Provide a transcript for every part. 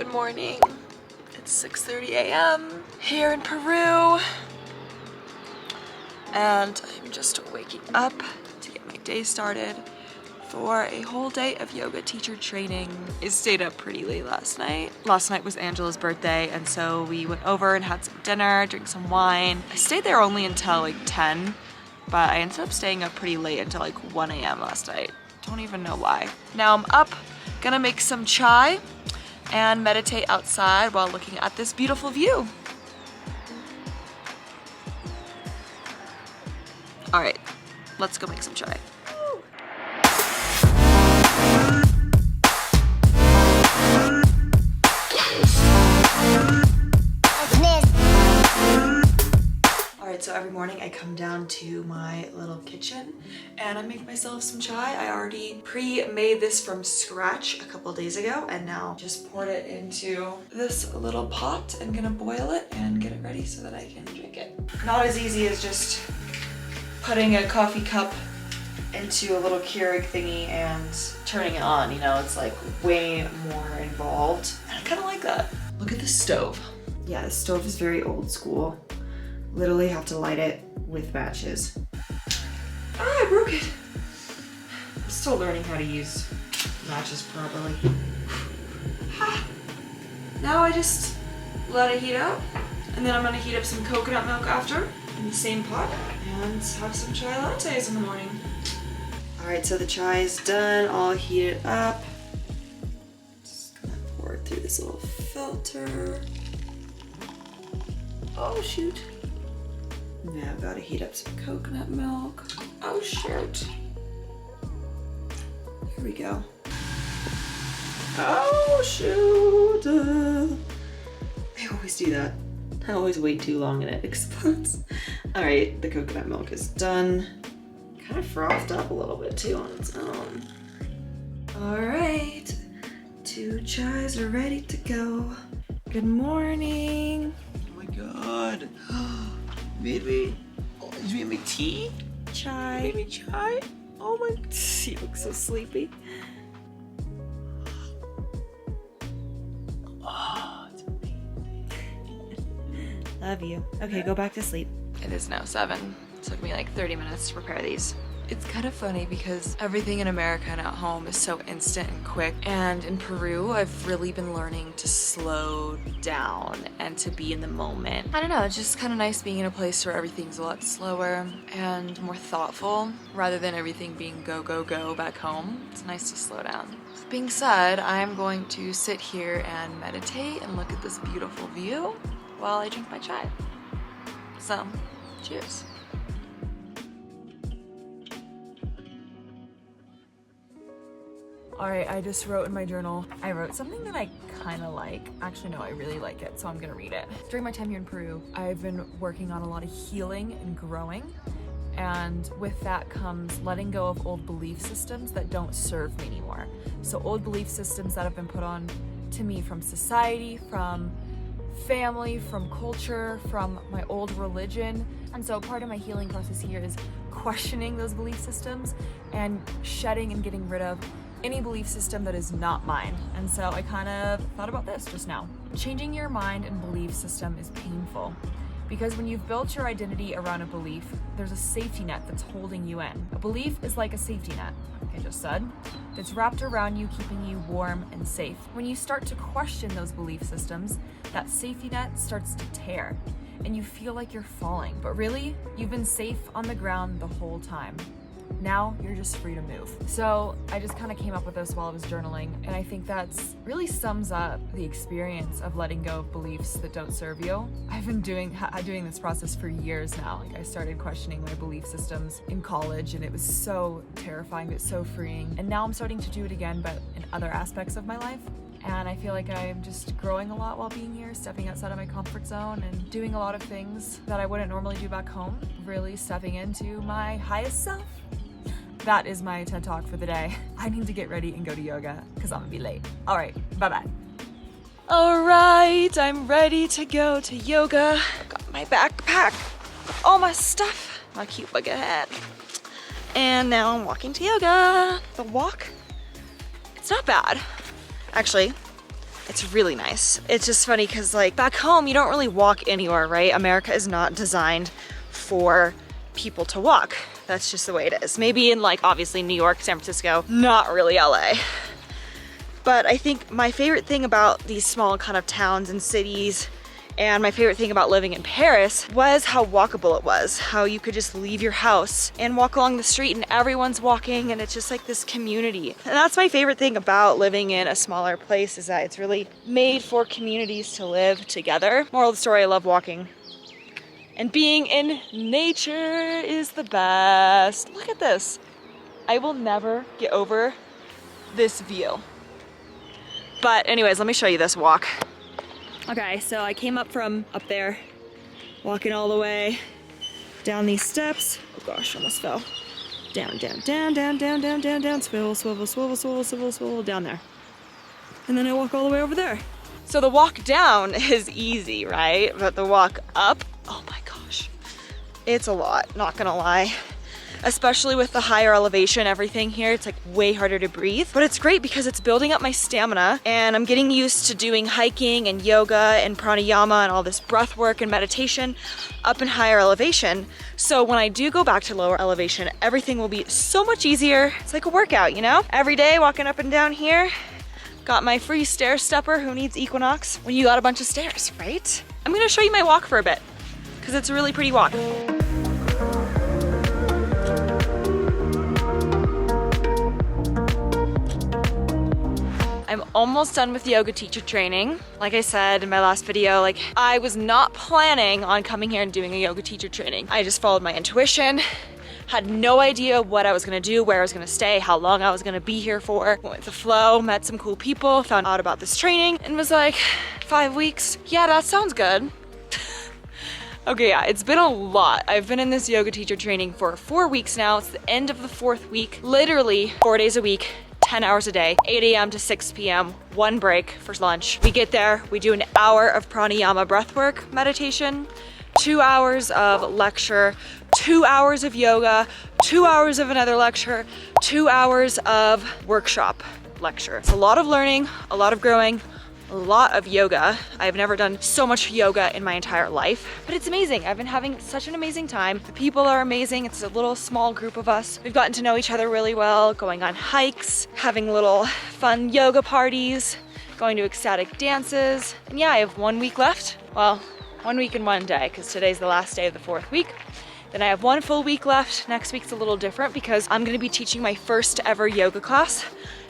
Good morning. It's 6:30 a.m. here in Peru. And I'm just waking up to get my day started for a whole day of yoga teacher training. I stayed up pretty late last night. Last night was Angela's birthday, and so we went over and had some dinner, drank some wine. I stayed there only until like 10, but I ended up staying up pretty late until like 1 a.m. last night. Don't even know why. Now I'm up, gonna make some chai and meditate outside while looking at this beautiful view. All right, let's go make some chai. So every morning I come down to my little kitchen and I make myself some chai. I already pre-made this from scratch a couple days ago and now just poured it into this little pot and gonna boil it and get it ready so that I can drink it. Not as easy as just putting a coffee cup into a little Keurig thingy and turning it on, you know, it's like way more involved. And I kind of like that. Look at this stove. Yeah, this stove is very old school. Literally have to light it with matches. Ah, I broke it. I'm still learning how to use matches properly. Now I just let it heat up, and then I'm gonna heat up some coconut milk after in the same pot and have some chai lattes in the morning. All right, so the chai is done, all heated up. Just gonna pour it through this little filter. Oh shoot. Now I've got to heat up some coconut milk. Oh shoot. Here we go. Oh shoot. I always do that. I always wait too long and it explodes. All right, the coconut milk is done. Kind of frothed up a little bit too on its own. All right, 2 chais are ready to go. Good morning. Oh my god. Made me, you made me tea? Chai. You made me chai? Oh my, You look so sleepy. oh, it's amazing. Love you. Okay, go back to sleep. It is now 7. It took me like 30 minutes to prepare these. It's kind of funny because everything in America and at home is so instant and quick. And in Peru, I've really been learning to slow down and to be in the moment. I don't know, it's just kind of nice being in a place where everything's a lot slower and more thoughtful rather than everything being go, go, go back home. It's nice to slow down. That being said, I'm going to sit here and meditate and look at this beautiful view while I drink my chai. So, cheers. All right, I just wrote in my journal. I wrote something that I kind of like. Actually, no, I really like it, so I'm gonna read it. During my time here in Peru, I've been working on a lot of healing and growing. And with that comes letting go of old belief systems that don't serve me anymore. So old belief systems that have been put on to me from society, from family, from culture, from my old religion. And so part of my healing process here is questioning those belief systems and shedding and getting rid of any belief system that is not mine. And so I kind of thought about this just now. Changing your mind and belief system is painful because when you've built your identity around a belief, there's a safety net that's holding you in. A belief is like a safety net, like I just said, that's wrapped around you, keeping you warm and safe. When you start to question those belief systems, that safety net starts to tear and you feel like you're falling. But really, you've been safe on the ground the whole time. Now you're just free to move. So I just kind of came up with this while I was journaling, and I think that's really sums up the experience of letting go of beliefs that don't serve you. I've been doing this process for years now. Like I started questioning my belief systems in college, and it was so terrifying but so freeing. And now I'm starting to do it again, but in other aspects of my life. And I feel like I'm just growing a lot while being here, stepping outside of my comfort zone and doing a lot of things that I wouldn't normally do back home, really stepping into my highest self. That is my TED Talk for the day. I need to get ready and go to yoga because I'm gonna be late. All right, bye-bye. All right, I'm ready to go to yoga. Got my backpack, got all my stuff, my cute bucket hat. And now I'm walking to yoga. The walk, it's not bad. Actually, It's really nice. It's just funny because like back home, you don't really walk anywhere, right? America is not designed for people to walk. That's just the way it is. Maybe in like obviously New York, San Francisco, not really LA. But I think my favorite thing about these small kind of towns and cities, and my favorite thing about living in Paris, was how walkable it was. How you could just leave your house and walk along the street and everyone's walking, and it's just like this community. And that's my favorite thing about living in a smaller place, is that it's really made for communities to live together. Moral of the story, I love walking. And being in nature is the best. Look at this. I will never get over this view. But anyways, let me show you this walk. Okay, so I came up from up there, walking all the way down these steps. Oh gosh, almost fell. Down, down, down, down, down, down, down, down, swivel, swivel, swivel, swivel, swivel, swivel, down there. And then I walk all the way over there. So the walk down is easy, right? But the walk up, oh my gosh, it's a lot, not gonna lie. Especially with the higher elevation, everything here, it's like way harder to breathe. But it's great because it's building up my stamina, and I'm getting used to doing hiking and yoga and pranayama and all this breath work and meditation up in higher elevation. So when I do go back to lower elevation, everything will be so much easier. It's like a workout, you know? Every day walking up and down here, got my free stair stepper. Who needs Equinox when you got a bunch of stairs, right? I'm gonna show you my walk for a bit because it's a really pretty walk. I'm almost done with yoga teacher training. Like I said in my last video, like I was not planning on coming here and doing a yoga teacher training. I just followed my intuition, had no idea what I was gonna do, where I was gonna stay, how long I was gonna be here for. Went with the flow, met some cool people, found out about this training, and was like, 5 weeks? Yeah, that sounds good. Okay, yeah, it's been a lot. I've been in this yoga teacher training for 4 weeks now. It's the end of the 4th week, literally 4 days a week. 10 hours a day, 8 a.m. to 6 p.m., 1 break for lunch. We get there, we do an hour of pranayama breathwork meditation, 2 hours of lecture, 2 hours of yoga, 2 hours of another lecture, 2 hours of workshop lecture. It's a lot of learning, a lot of growing, a lot of yoga. I've never done so much yoga in my entire life, but it's amazing. I've been having such an amazing time. The people are amazing. It's a little small group of us. We've gotten to know each other really well, going on hikes, having little fun yoga parties, going to ecstatic dances. And yeah, I have 1 week left. Well, 1 week and 1 day, because today's the last day of the 4th week. Then I have 1 full week left. Next week's a little different because I'm gonna be teaching my first ever yoga class,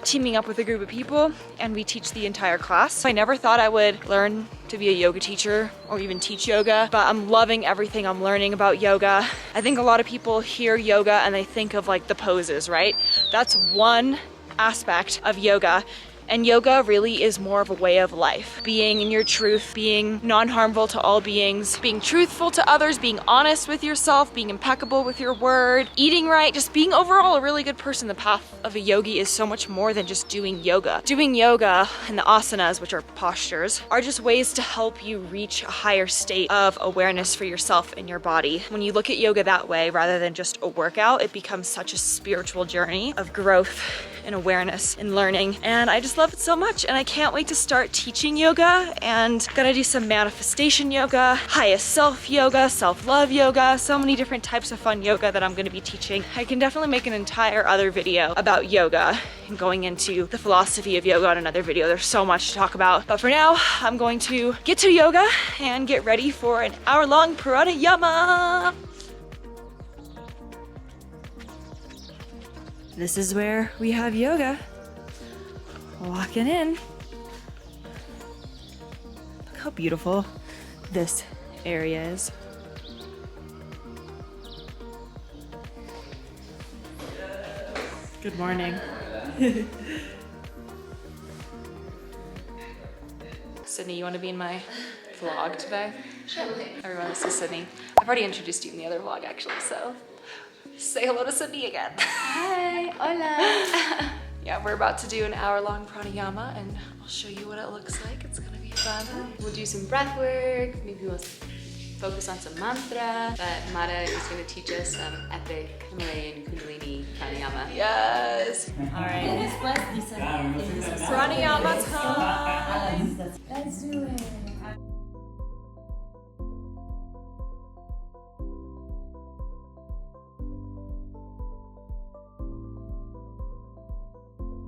teaming up with a group of people, and we teach the entire class. I never thought I would learn to be a yoga teacher or even teach yoga, but I'm loving everything I'm learning about yoga. I think a lot of people hear yoga and they think of like the poses, right? That's one aspect of yoga. And yoga really is more of a way of life. Being in your truth, being non-harmful to all beings, being truthful to others, being honest with yourself, being impeccable with your word, eating right, just being overall a really good person. The path of a yogi is so much more than just doing yoga. Doing yoga and the asanas, which are postures, are just ways to help you reach a higher state of awareness for yourself and your body. When you look at yoga that way, rather than just a workout, it becomes such a spiritual journey of growth and awareness and learning, and I just love it so much, and I can't wait to start teaching yoga. And gonna do some manifestation yoga, highest self yoga, self-love yoga, so many different types of fun yoga that I'm gonna be teaching. I can definitely make an entire other video about yoga and going into the philosophy of yoga on another video. There's so much to talk about, but for now I'm going to get to yoga and get ready for an hour-long pranayama. This is where we have yoga. Walking in. Look how beautiful this area is. Good morning. Sydney, you want to be in my vlog today? Sure. Everyone, this is Sydney. I've already introduced you in the other vlog actually, so say hello to Sydney again. Hi, hola. Yeah, we're about to do an hour-long pranayama, and I'll show you what it looks like. It's gonna be fun. We'll do some breath work, maybe we'll focus on some mantra, but Mara is going to teach us some epic Himalayan Kundalini Pranayama. Yes. All right. Pranayama time. Let's do it.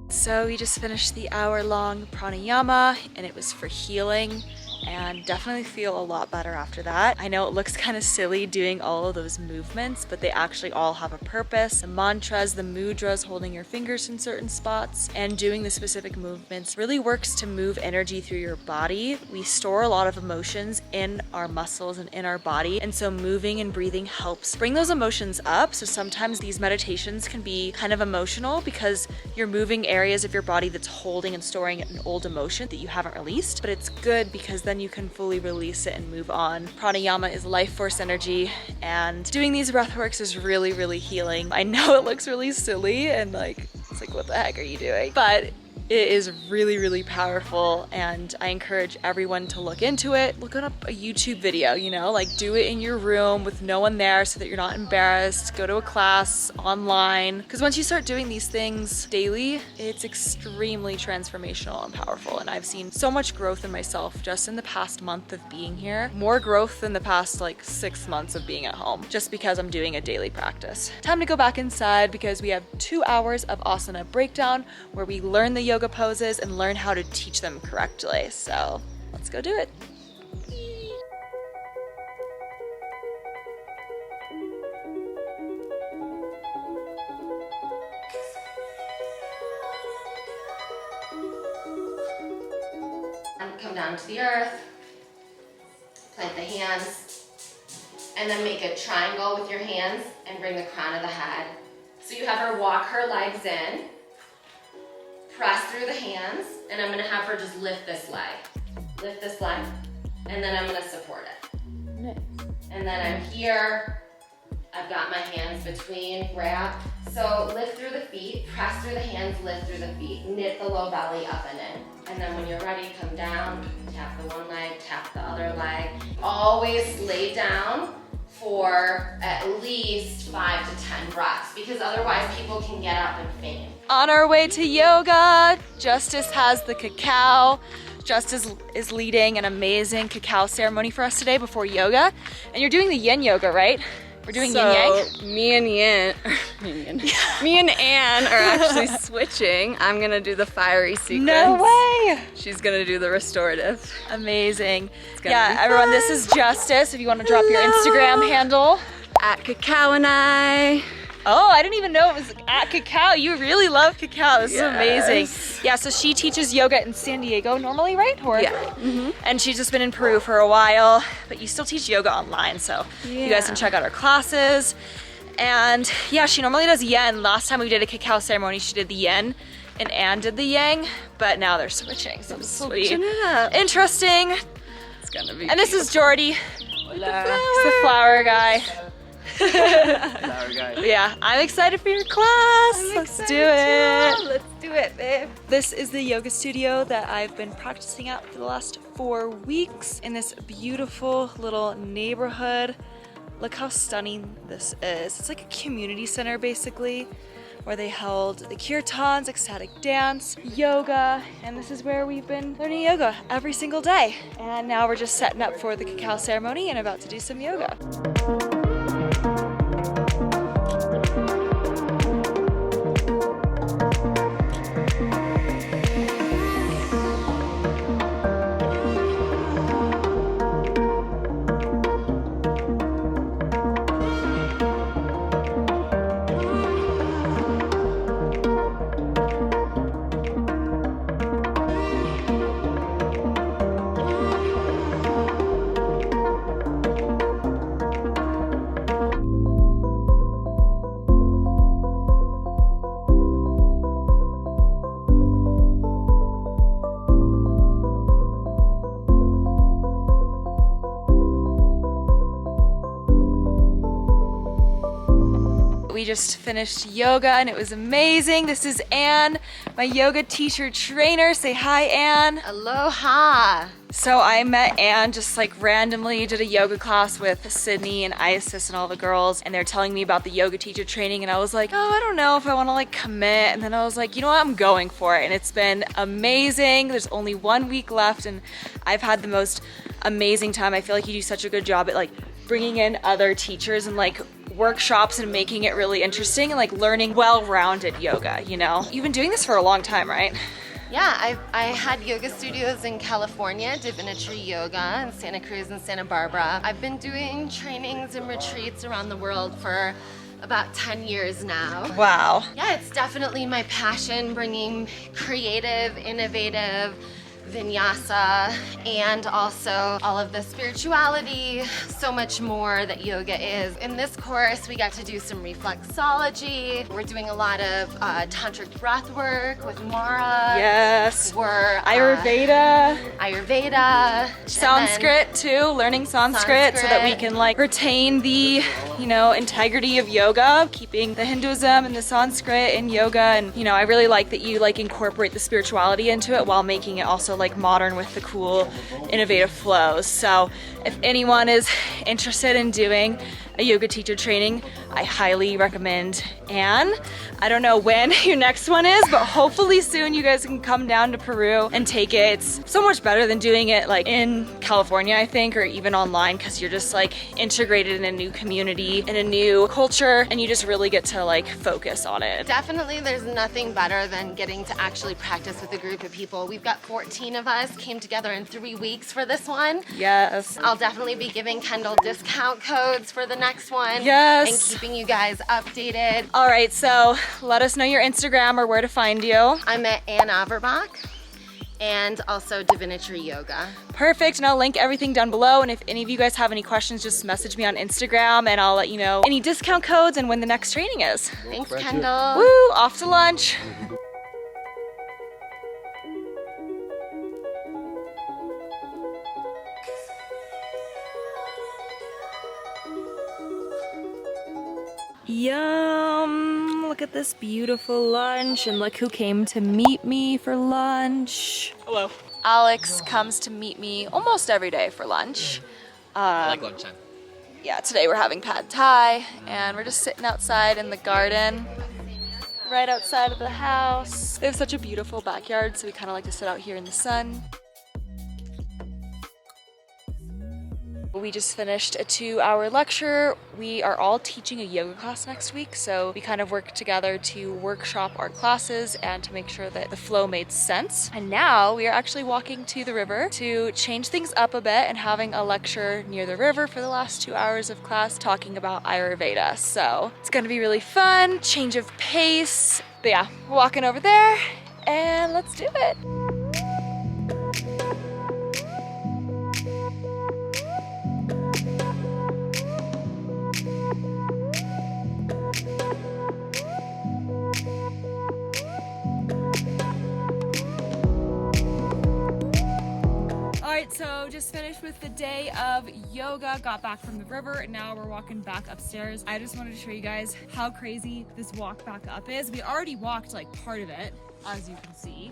So we just finished the hour-long pranayama, and it was for healing, and definitely feel a lot better after that. I know it looks kind of silly doing all of those movements, but they actually all have a purpose. The mantras, the mudras, holding your fingers in certain spots, and doing the specific movements really works to move energy through your body. We store a lot of emotions in our muscles and in our body, and so moving and breathing helps bring those emotions up. So sometimes these meditations can be kind of emotional because you're moving areas of your body that's holding and storing an old emotion that you haven't released, but it's good because then you can fully release it and move on. Pranayama is life force energy, and doing these breathworks is really, really healing. I know it looks really silly and it's like, what the heck are you doing? But it is really, really powerful, and I encourage everyone to look into it. Look up a YouTube video, do it in your room with no one there so that you're not embarrassed. Go to a class online, because once you start doing these things daily, it's extremely transformational and powerful, and I've seen so much growth in myself just in the past month of being here. More growth than the past 6 months of being at home, just because I'm doing a daily practice. Time to go back inside because we have 2 hours of asana breakdown where we learn the yoga poses and learn how to teach them correctly. So let's go do it. And come down to the earth, plant the hands, and then make a triangle with your hands and bring the crown of the head. So you have her walk her legs in, press through the hands, and I'm gonna have her just lift this leg, and then I'm gonna support it. Nice. And then I'm here, I've got my hands between, grab. So lift through the feet, press through the hands, lift through the feet, knit the low belly up and in. And then when you're ready, come down, tap the one leg, tap the other leg. Always lay down for at least 5 to 10 breaths, because otherwise people can get up and faint. On our way to yoga, Justice has the cacao. Justice is leading an amazing cacao ceremony for us today before yoga. And you're doing the yin yoga, right? We're doing yin yang? Me and Anne are actually switching. I'm gonna do the fiery sequence. No way! She's gonna do the restorative. Amazing. be Yeah, everyone, this is Justice. If you want to drop your Instagram handle. At Cacao and I. Oh, I didn't even know it was at Cacao. You really love cacao. This is Yes. amazing. Yeah, so she teaches yoga in San Diego normally, right? Or, Yeah. Mm-hmm. And she's just been in Peru for a while, but you still teach yoga online, so you guys can check out her classes. And yeah, she normally does yin. Last time we did a cacao ceremony, she did the yin, and Anne did the yang, but now they're switching, so this will be Switching it up. interesting. It's gonna be And this is Jordy. Hola. He's the flower guy. Flower guy. Yeah, I'm excited for your class. Let's do it. Let's do it, babe. This is the yoga studio that I've been practicing at for the last 4 weeks in this beautiful little neighborhood. Look how stunning this is. It's like a community center basically, where they held the kirtans, ecstatic dance, yoga, and this is where we've been learning yoga every single day. And now we're just setting up for the cacao ceremony and about to do some yoga. We just finished yoga and it was amazing. This is Anne, my yoga teacher trainer. Say hi, Anne. Aloha. So I met Anne just like randomly, did a yoga class with Sydney and Isis and all the girls, and they're telling me about the yoga teacher training, and I was like, oh, I don't know if I want to like commit. And then I was like, you know what, I'm going for it. And it's been amazing. There's only 1 week left and I've had the most amazing time. I feel like you do such a good job at like bringing in other teachers and like workshops and making it really interesting and like learning well-rounded yoga, you know? You've been doing this for a long time, right? Yeah, I had yoga studios in California, Divinity Yoga in Santa Cruz and Santa Barbara. I've been doing trainings and retreats around the world for about 10 years now. Wow. Yeah, it's definitely my passion, bringing creative, innovative vinyasa and also all of the spirituality, so much more that yoga is. In this course, we got to do some reflexology. We're doing a lot of tantric breath work with Mara. Yes. We're Ayurveda. Sanskrit too, learning Sanskrit so that we can like retain the, you know, integrity of yoga, keeping the Hinduism and the Sanskrit in yoga. And, you know, I really like that you like incorporate the spirituality into it while making it also like modern with the cool, innovative flows. So if anyone is interested in doing a yoga teacher training, I highly recommend Anne. I don't know when your next one is, but hopefully soon you guys can come down to Peru and take it. It's so much better than doing it like in California, I think, or even online, because you're just like integrated in a new community, in a new culture, and you just really get to like focus on it. Definitely, there's nothing better than getting to actually practice with a group of people. We've got 14 of us, came together in 3 weeks for this one. Yes. I'll definitely be giving Kendall discount codes for the next one. Yes. And keeping you guys updated. All right, so let us know your Instagram or where to find you. I'm at Ann Averbach and also Divinity Yoga. Perfect, and I'll link everything down below, and if any of you guys have any questions, just message me on Instagram and I'll let you know any discount codes and when the next training is. Thanks, Kendall. Woo, off to lunch. Yum! Look at this beautiful lunch, and look who came to meet me for lunch. Hello. Alex comes to meet me almost every day for lunch. I like lunchtime. Yeah, today we're having pad thai, and we're just sitting outside in the garden, right outside of the house. They have such a beautiful backyard, so we kind of like to sit out here in the sun. We just finished a 2-hour lecture. We are all teaching a yoga class next week, so we kind of work together to workshop our classes and to make sure that the flow made sense. And now we are actually walking to the river to change things up a bit and having a lecture near the river for the last 2 hours of class talking about Ayurveda. So it's gonna be really fun, change of pace. But yeah, we're walking over there and let's do it. So just finished with the day of yoga, got back from the river, and now we're walking back upstairs. I just wanted to show you guys how crazy this walk back up is. We already walked like part of it, as you can see.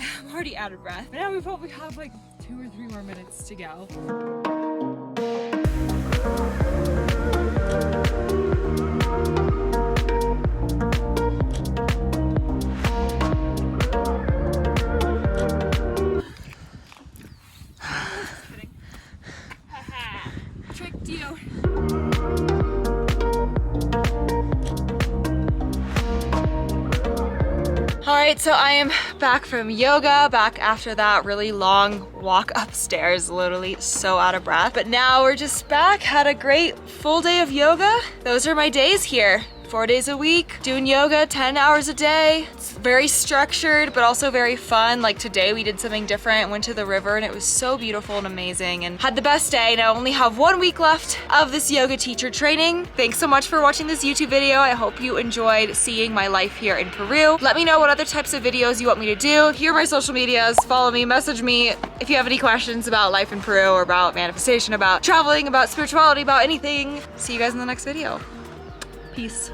I'm already out of breath, but now we probably have like 2 or 3 more minutes to go. Alright, so I am back from yoga, back after that really long walk upstairs, literally so out of breath. But now we're just back, had a great full day of yoga. Those are my days here. 4 days a week, doing yoga 10 hours a day. It's very structured, but also very fun. Like today we did something different, went to the river, and it was so beautiful and amazing, and had the best day. Now I only have 1 week left of this yoga teacher training. Thanks so much for watching this YouTube video. I hope you enjoyed seeing my life here in Peru. Let me know what other types of videos you want me to do. Here are my social medias. Follow me, message me if you have any questions about life in Peru or about manifestation, about traveling, about spirituality, about anything. See you guys in the next video. Peace.